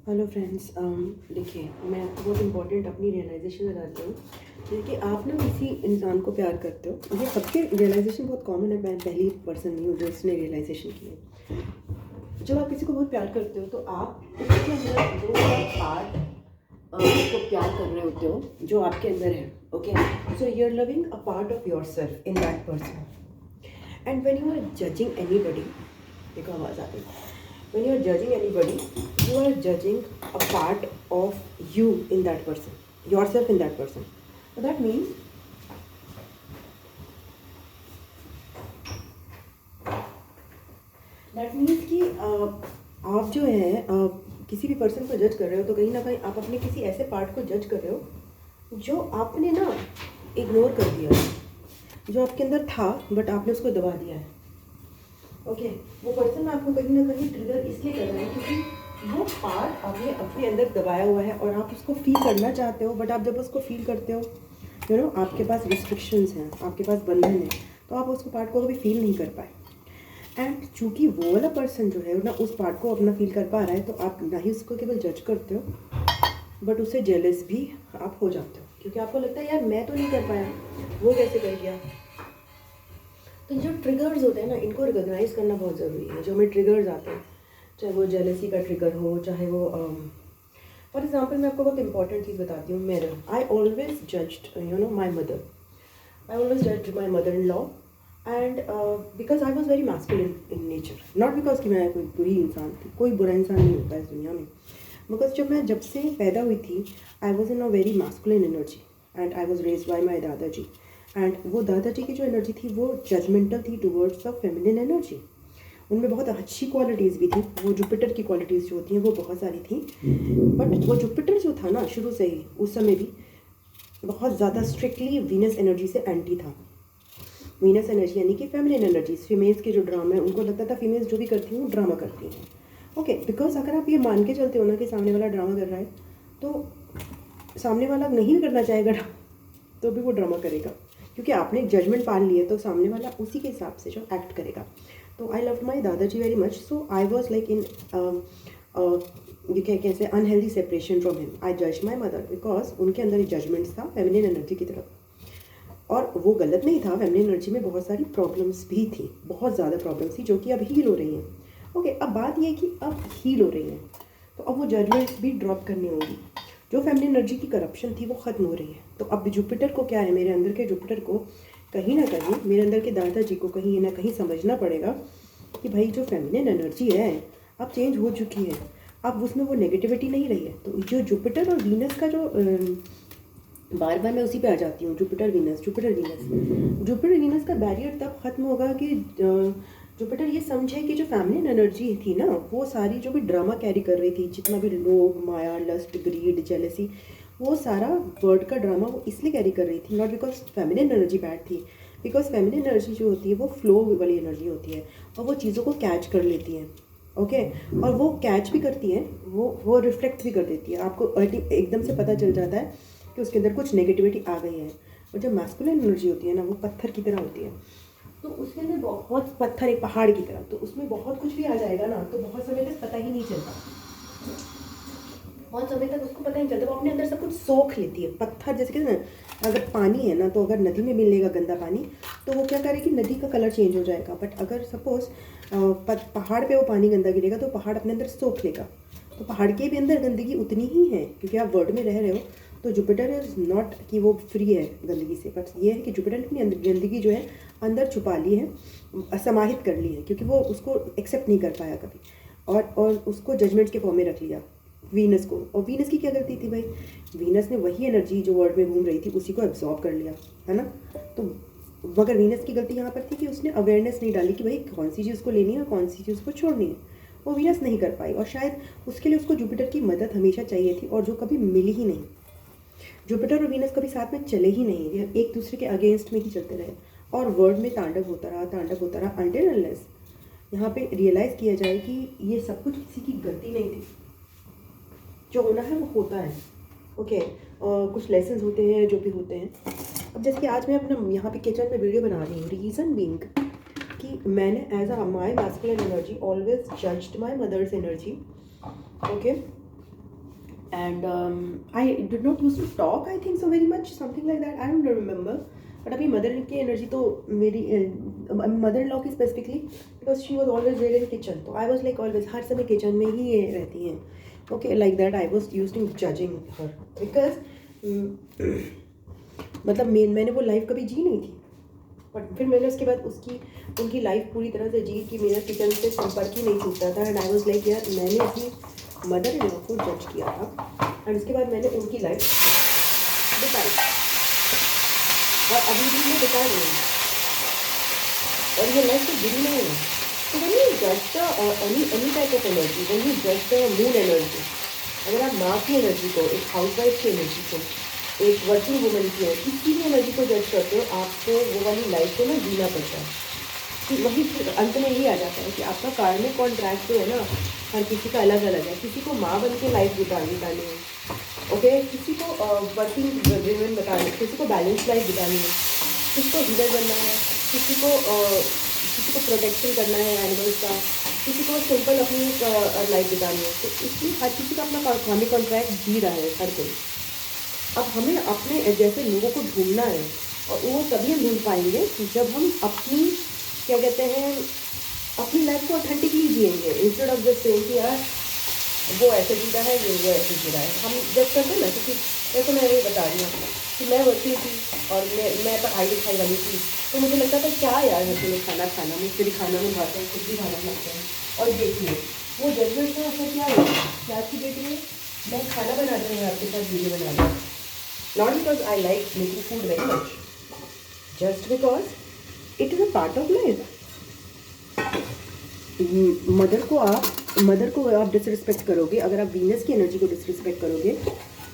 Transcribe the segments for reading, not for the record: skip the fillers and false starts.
Hello friends, देखिए मैं आपको बहुत इंपॉर्टेंट अपनी रियलाइजेशन बताती हूँ। देखिए आप ना किसी इंसान को प्यार करते हो, ये सबके रियलाइजेशन बहुत कॉमन है। मैं पहली पर्सन नहीं हूँ जो इसने रियलाइजेशन की है। जब आप किसी को बहुत प्यार करते हो तो आप उसके अंदर वो पार्ट को प्यार कर रहे होते हो जो आपके अंदर है। Okay, so you are loving a part of yourself in that person. And when you are judging anybody, देखो आवाज़ आ गई। When you are judging anybody, you are judging a part of you in that person, yourself in that person. So that means कि आप जो है किसी भी person को जज कर रहे हो तो कहीं ना कहीं आप अपने किसी ऐसे पार्ट को जज कर रहे हो जो आपने ना इग्नोर कर दिया है, जो आपके अंदर था बट आपने उसको दबा दिया है। ओके, वो पर्सन आपको कहीं ना कहीं ट्रिगर इसलिए कर रहा है क्योंकि वो पार्ट आपने अपने अंदर दबाया हुआ है और आप उसको फील करना चाहते हो, बट आप जब उसको फील करते हो आपके पास रिस्ट्रिक्शंस हैं, आपके पास बंधन है, तो आप उसको पार्ट को कभी फील नहीं कर पाए। एंड चूंकि वो वाला पर्सन जो है ना उस पार्ट को अपना फील कर पा रहा है, तो आप ना ही उसको केवल जज करते हो बट उससे जेलस भी आप हो जाते हो, क्योंकि आपको लगता है यार मैं तो नहीं कर पाया, वो कैसे कर गया। तो जो ट्रिगर्स होते हैं ना, इनको रिकॉग्नाइज करना बहुत ज़रूरी है। जो हमें ट्रिगर्स आते हैं, चाहे वो जेलसी का ट्रिगर हो, चाहे वो फॉर एग्जांपल मैं आपको बहुत इंपॉर्टेंट चीज़ बताती हूँ। मेरा I always judged my mother, I always judged my mother in law, and because I was very masculine in nature, not because कि मैं कोई बुरी इंसान थी, कोई बुरा इंसान नहीं होता इस दुनिया में। बिकॉज जब से पैदा हुई थी I was in a very masculine energy and I was raised bye माई दादाजी। एंड वो दादाजी की जो एनर्जी थी वो जजमेंटल थी टूवर्ड्स द फेमिनिन एनर्जी। उनमें बहुत अच्छी क्वालिटीज़ भी थी, वो जुपिटर की क्वालिटीज़ जो होती हैं वो बहुत सारी थी। बट वो जुपिटर जो था ना शुरू से ही उस समय भी बहुत ज़्यादा स्ट्रिक्टली वीनस एनर्जी से एंटी था। वीनस एनर्जी यानी कि फेमिनिन एनर्जीज, फीमेल्स के जो ड्रामा है उनको लगता था फीमेल्स जो भी करती हैं वो ड्रामा करती हैं। ओके, बिकॉज अगर आप ये मान के चलते हो ना कि सामने वाला ड्रामा कर रहा है, तो सामने वाला नहीं भी करना चाहेगा तो भी वो ड्रामा करेगा, क्योंकि आपने एक जजमेंट पाल लिया, तो सामने वाला उसी के हिसाब से जो एक्ट करेगा। तो आई love my dadaji very much, so I was like in you can say unhealthy separation from him. I जज माई मदर बिकॉज उनके अंदर एक जजमेंट था फेमिनिन एनर्जी की तरफ, और वो गलत नहीं था। फेमिनिन एनर्जी में बहुत सारी प्रॉब्लम्स भी थी, बहुत ज़्यादा प्रॉब्लम्स थी जो कि अब हील हो रही हैं। ओके, अब बात ये है कि अब हील हो रही हैं तो अब वो जजमेंट्स भी ड्रॉप करनी होंगी। जो फेमिनिन एनर्जी की करप्शन थी वो ख़त्म हो रही है। तो अब जुपिटर को क्या है, मेरे अंदर के जुपिटर को कहीं ना कहीं, मेरे अंदर के दादाजी को कहीं ना कहीं समझना पड़ेगा कि भाई जो फेमिनिन एनर्जी है अब चेंज हो चुकी है, अब उसमें वो नेगेटिविटी नहीं रही है। तो जो जुपिटर और वीनस का जो बार बार मैं उसी पे आ जाती हूँ, Jupiter Venus, Jupiter Venus. Jupiter Venus का बैरियर तब खत्म होगा कि जुपिटर ये समझे कि जो फेमिनिन एनर्जी थी ना वो सारी जो भी ड्रामा कैरी कर रही थी, जितना भी लोभ, माया, लस्ट, ग्रीड, जेलसी, वो सारा वर्ड का ड्रामा वो इसलिए कैरी कर रही थी, not because feminine energy bad थी, बिकॉज फेमिनिन एनर्जी जो होती है वो फ्लो वाली एनर्जी होती है और वो चीज़ों को कैच कर लेती है। ओके, और वो कैच भी करती है, वो रिफ्लेक्ट भी कर देती है, आपको एकदम से पता चल जाता है कि उसके अंदर कुछ नेगेटिविटी आ गई है। और जो मैस्कुलिन एनर्जी होती है ना वो पत्थर की तरह होती है, तो उसके अंदर बहुत पत्थर, एक पहाड़ की तरह, तो उसमें बहुत कुछ भी आ जाएगा ना तो बहुत समय तक पता ही नहीं चलता, बहुत समय तक उसको पता नहीं चलता, वो अपने अंदर सब कुछ सोख लेती है। पत्थर जैसे कहते हैं ना, अगर पानी है ना तो अगर नदी में मिलेगा गंदा पानी तो वो क्या करेगी, नदी का कलर चेंज हो जाएगा। बट अगर सपोज पहाड़ पे वो पानी गंदा गिरेगा तो पहाड़ अपने अंदर सोख लेगा। तो पहाड़ के भी अंदर गंदगी उतनी ही है, क्योंकि आप वर्ल्ड में रह रहे हो। तो जुपिटर इज़ नॉट कि वो फ्री है गंदगी से, बट ये है कि जुपिटर ने अपनी गंदगी जो है अंदर छुपा ली है, समाहित कर ली है, क्योंकि वो उसको एक्सेप्ट नहीं कर पाया कभी, और उसको जजमेंट के फॉर्म में रख लिया वीनस को। और वीनस की क्या गलती थी भाई, वीनस ने वही एनर्जी जो वर्ल्ड में घूम रही थी उसी को एब्जॉर्ब कर लिया, है ना। तो मगर वीनस की गलती यहाँ पर थी कि उसने अवेयरनेस नहीं डाली कि भाई कौन सी चीज़ को लेनी है और कौन सी चीज़ को छोड़नी है। वो वीनस नहीं कर पाई, और शायद उसके लिए उसको जुपिटर की मदद हमेशा चाहिए थी, और जो कभी मिली ही नहीं। जुपिटर और वीनस कभी साथ में चले ही नहीं, ये एक दूसरे के अगेंस्ट में ही चलते रहे, और वर्ल्ड में तांडव होता रहा, तांडव होता रहा, अनटिल अनलेस यहाँ पे रियलाइज़ किया जाए कि ये सब कुछ किसी की गलती नहीं थी, जो होना है वो होता है। ओके, और कुछ लेसन्स होते हैं जो भी होते हैं। अब जैसे कि आज मैं अपना यहाँ पे किचन में वीडियो बना रही हूँ, रीज़न बीइंग कि मैंने as a my masculine energy always judged my mother's energy. Okay, and I did not use to talk I think so very much, something like that, I don't remember. But अभी mother की energy तो मेरी mother in law की specifically, because she was always there in kitchen, तो I was like always हर समय kitchen में ही ये रहती हैं. Okay, like that I was use to judging her, because मतलब मैंने वो लाइफ कभी जी नहीं थी. बट फिर मैंने उसके बाद उनकी लाइफ पूरी तरह से जी कि मेरा किचन से संपर्क ही नहीं छूटता था. एंड आई वॉज लाइक यार, मैंने अपनी मदर इन लॉ को जज किया था एंड उसके बाद मैंने उनकी लाइफ बिताई और अभी भी मैं बिता रही हूँ और ये लाइफ तो बुरी नहीं है. तो when you judge the any type of energy, when you judge the moon energy, अगर आप माँ की एनर्जी को, एक हाउसवाइफ की एनर्जी को, एक वर्किंग वुमन की है, किसी भी एनर्जी को जज करते हो, आपको वो वाली लाइफ को ना जीना पड़ता है. कि वही फिर अंत में यही आ जाता है कि आपका कार्मिक कॉन्ट्रैक्ट जो है ना, हर किसी का अलग अलग है. किसी को माँ बन के लाइफ बितानी है, ओके, किसी को वर्किंग वुमेन बतानी, किसी को बैलेंस लाइफ बितानी है, किसी को हीलर बनना है, किसी को प्रोटेक्शन करना है एनिमल्स का, किसी को सिंपल अपनी लाइफ बितानी है. तो इसलिए हर किसी का अपना कार्मिक कॉन्ट्रैक्ट जी रहा है हर कोई. अब हमें अपने जैसे लोगों को ढूंढना है और वो तभी हम ढूंढ पाएंगे जब हम अपनी क्या कहते हैं अपनी लाइफ को ऑथेंटिकली जिएंगे, इंस्टेड ऑफ जस्ट सेइंग कि यार वो ऐसे जीता है, वो ऐसे जी रहा है. हम जब करते हैं ना, क्योंकि जैसे मैं वही बता रही हूँ कि मैं वर्किंग थी और मैं पढ़ाई लिखाई वाली थी, तो मुझे लगता था क्या यार घर में खाना मुझसे भी खाना नहीं खाते हैं, खुद भी खाना खाते हैं. और देखिए वो जजमेंट का असर क्या हुआ कि आज की डेट में मैं खाना बना रही हूँ, आपके साथ वीडियो बना रही हूँ, not because I like making food very much, just because it is a part of life. Mother को आप डिसरिस्पेक्ट करोगे, अगर आप वीनस की एनर्जी को डिसरिस्पेक्ट करोगे,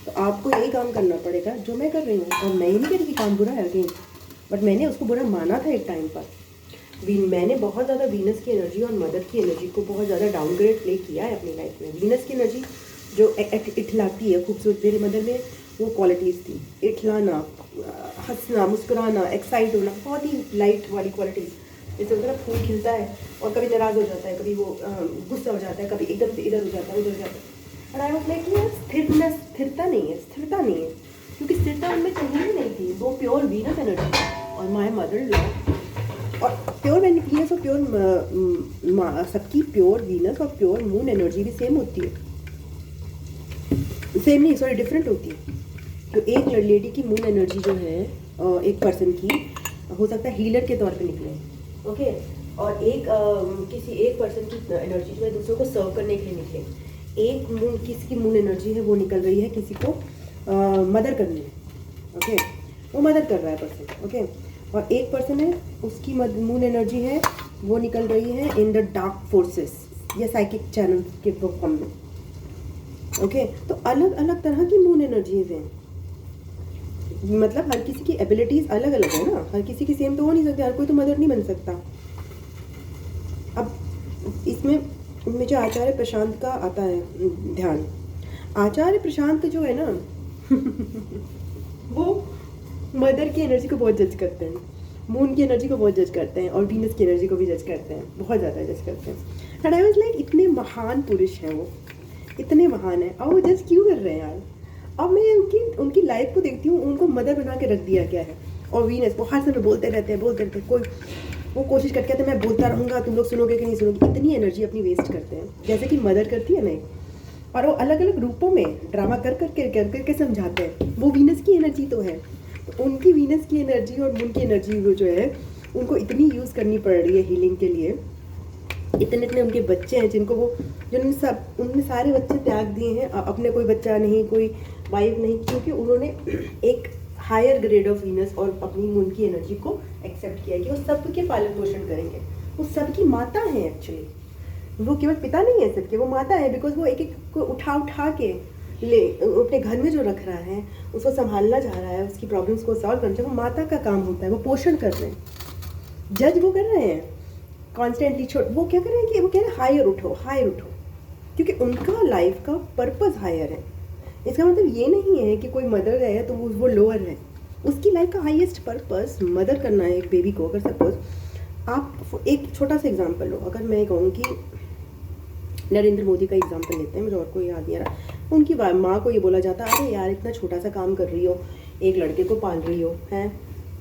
तो आपको यही काम करना पड़ेगा जो मैं कर रही हूँ. और मैं ही नहीं कह रही कि काम बुरा है अगेन, बट मैंने उसको बुरा माना था एक टाइम पर. मैंने बहुत ज़्यादा वीनस की एनर्जी और मदर की एनर्जी को बहुत ज़्यादा डाउनग्रेड प्ले किया है अपनी लाइफ में. वीनस की एनर्जी जो इठलाती है, खूबसूरत, मेरे मदर में वो क्वालिटीज़ थी. इठलाना, हंसना, मुस्कुराना, एक्साइट होना, बहुत ही लाइट वाली क्वालिटीज़. जैसे होता है ना, फूल खिलता है और कभी नाराज़ हो जाता है, कभी वो गुस्सा हो जाता है, कभी एकदम से इधर हो जाता है, उधर हो जाता है. और आई वाज लाइक यार स्थिरता नहीं है, क्योंकि स्थिरता उनमें कहीं भी नहीं थी. वो प्योर वीनस एनर्जी थी. और माय मदर इन लॉ और प्योर वीनस और प्योर सबकी प्योर वीनस और प्योर मून एनर्जी भी सेम होती है. सेम नहीं, सॉरी, डिफरेंट होती है. तो एक लेडी की मून एनर्जी जो है एक पर्सन की हो सकता है हीलर के तौर पे निकले, ओके, और किसी एक पर्सन की एनर्जी जो है दूसरों को सर्व करने के लिए निकले. किसी की मून एनर्जी है वो निकल रही है किसी को मदर करने, ओके, वो मदर कर रहा है पर्सन, ओके. और एक पर्सन है उसकी मून एनर्जी है वो निकल रही है इन द डार्क फोर्सेस या साइकिक चैनल के फॉर्म में, ओके. तो अलग अलग तरह की मून एनर्जीज हैं, मतलब हर किसी की एबिलिटीज़ अलग अलग है ना, हर किसी की सेम तो हो नहीं सकती, हर कोई तो मदर नहीं बन सकता. अब इसमें मुझे आचार्य प्रशांत का आता है ध्यान. आचार्य प्रशांत जो है ना वो मदर की एनर्जी को बहुत जज करते हैं, मून की एनर्जी को बहुत जज करते हैं और वीनस की एनर्जी को भी जज करते हैं, बहुत ज़्यादा जज करते हैं. एंड आई वाज लाइक इतने महान पुरुष हैं वो, इतने महान हैं, और वो जज क्यों कर रहे हैं यार. अब मैं उनकी लाइफ को देखती हूँ, उनको मदर बना के रख दिया गया है. और वीनस वो हर समय बोलते रहते हैं, कोई वो कोशिश करके कहते हैं मैं बोलता रहूँगा, तुम लोग सुनोगे कि नहीं सुनोगे. इतनी एनर्जी अपनी वेस्ट करते हैं, जैसे कि मदर करती है ना. और वो अलग अलग रूपों में ड्रामा कर करके समझाते हैं. वो वीनस की एनर्जी तो है, तो उनकी वीनस की एनर्जी और मून की एनर्जी वो जो है उनको इतनी यूज़ करनी पड़ रही है हीलिंग के लिए. इतने उनके बच्चे हैं उन्होंने सारे बच्चे त्याग दिए हैं. अपने कोई बच्चा नहीं, कोई वाइफ नहीं, क्योंकि उन्होंने एक हायर ग्रेड ऑफ वीनस और अपनी मून की एनर्जी को एक्सेप्ट किया कि वो सबके पालन पोषण करेंगे. वो सबकी माता हैं एक्चुअली, वो केवल पिता नहीं है सबके, वो माता है. बिकॉज वो एक को उठा के अपने घर में जो रख रहा है, उसको संभालना चाह रहा है, उसकी प्रॉब्लम्स को सॉल्व करना चाहिए, वो माता का काम होता है. वो पोषण कर रहे हैं, जज वो कर रहे हैं कॉन्स्टेंटली. वो क्या कर रहे हैं कि वो कह रहे हैं हायर उठो, क्योंकि उनका लाइफ का पर्पस हायर है. इसका मतलब ये नहीं है कि कोई मदर है तो वो लोअर है. उसकी लाइफ का हाईएस्ट पर्पस मदर करना है एक बेबी को. अगर सपोज आप एक छोटा सा एग्जांपल लो, अगर मैं कहूँ कि नरेंद्र मोदी का एग्जांपल लेते हैं, मुझे और कोई याद नहीं आ रहा. उनकी माँ को ये बोला जाता, अरे यार इतना छोटा सा काम कर रही हो, एक लड़के को पाल रही हो, हैं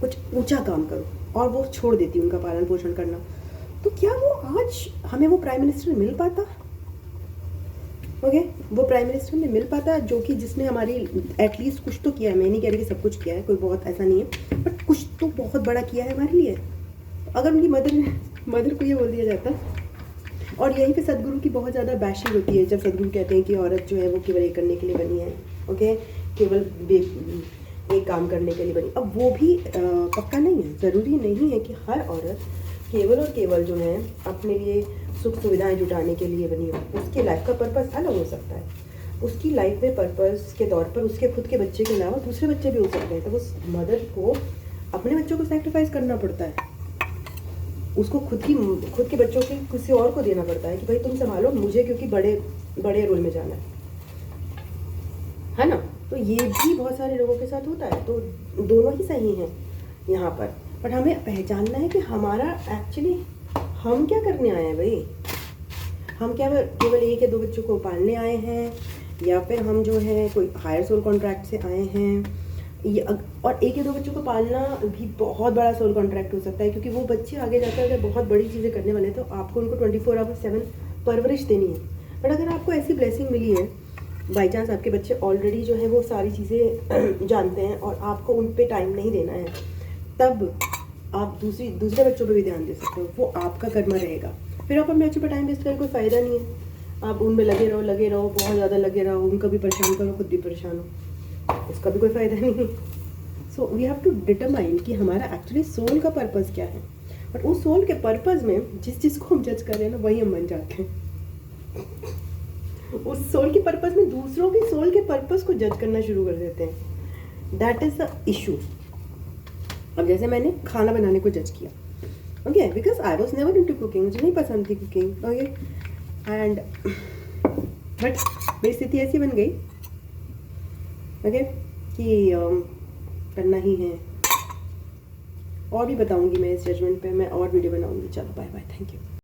कुछ ऊंचा काम करो, और वो छोड़ देती उनका पालन पोषण करना। तो क्या वो आज हमें वो प्राइम मिनिस्टर मिल पाता? ओके, वो प्राइम मिनिस्टर में मिल पाता जो कि जिसने हमारी एटलीस्ट कुछ तो किया है। मैं नहीं कह रही कि सब कुछ किया है, कोई बहुत ऐसा नहीं है, बट कुछ तो बहुत बड़ा किया है हमारे लिए। अगर उनकी मदर को ये बोल दिया जाता। और यहीं पे सदगुरु की बहुत ज़्यादा बैशिंग होती है, जब सदगुरु कहते हैं कि औरत जो है वो केवल एक करने के लिए बनी है, ओके, केवल एक काम करने के लिए बनी। अब वो भी पक्का नहीं है, ज़रूरी नहीं है कि हर औरत केवल और केवल जो है अपने लिए सुख सुविधाएं जुटाने के लिए बनी हो। उसकी लाइफ का पर्पस अलग हो सकता है। उसकी लाइफ में पर्पस के तौर पर उसके खुद के बच्चे के अलावा दूसरे बच्चे भी हो सकते हैं। तो उस मदर को अपने बच्चों को सैक्रिफाइस करना पड़ता है, उसको खुद के बच्चों के किसी और को देना पड़ता है कि भाई तुम संभालो मुझे, क्योंकि बड़े रोल में जाना है ना। तो ये भी बहुत सारे लोगों के साथ होता है। तो दोनों ही सही हैं यहाँ पर, बट हमें पहचानना है कि हमारा एक्चुअली हम क्या करने आए हैं भाई। हम क्या केवल एक या दो बच्चों को पालने आए हैं, या फिर हम जो है कोई हायर सोल कॉन्ट्रैक्ट से आए हैं। और एक या दो बच्चों को पालना भी बहुत बड़ा सोल कॉन्ट्रैक्ट हो सकता है, क्योंकि वो बच्चे आगे जाकर अगर बहुत बड़ी चीज़ें करने वाले हैं तो आपको उनको 24/7 परवरिश देनी है। बट अगर आपको ऐसी ब्लेसिंग मिली है, बाई चांस आपके बच्चे ऑलरेडी जो है वो सारी चीज़ें जानते हैं और आपको उन पर टाइम नहीं देना है, तब आप दूसरे बच्चों पे भी ध्यान दे सकते हो। वो आपका कर्म रहेगा। फिर आप अपने बच्चों पर टाइम वेस्ट करके कोई फ़ायदा नहीं है। आप उनमें लगे रहो, बहुत ज़्यादा लगे रहो, उनका भी परेशान करो, खुद भी परेशान हो, उसका भी कोई फ़ायदा नहीं है। So we have to determine कि हमारा एक्चुअली सोल का पर्पज़ क्या है। बट उस सोल के पर्पज़ में जिस को हम जज कर रहे हैं ना, वही हम बन जाते हैं। उस सोल के पर्पज़ में दूसरों के सोल के पर्पज़ को जज करना शुरू कर देते हैं। That is the issue. अब जैसे मैंने खाना बनाने को जज किया, okay, because I was never into cooking, मुझे नहीं पसंद थी कुकिंग, ओके, एंड बट मेरी स्थिति ऐसी बन गई, ओके, कि करना ही है। और भी बताऊंगी मैं इस जजमेंट पे, मैं और वीडियो बनाऊंगी। चलो बाय बाय, थैंक यू।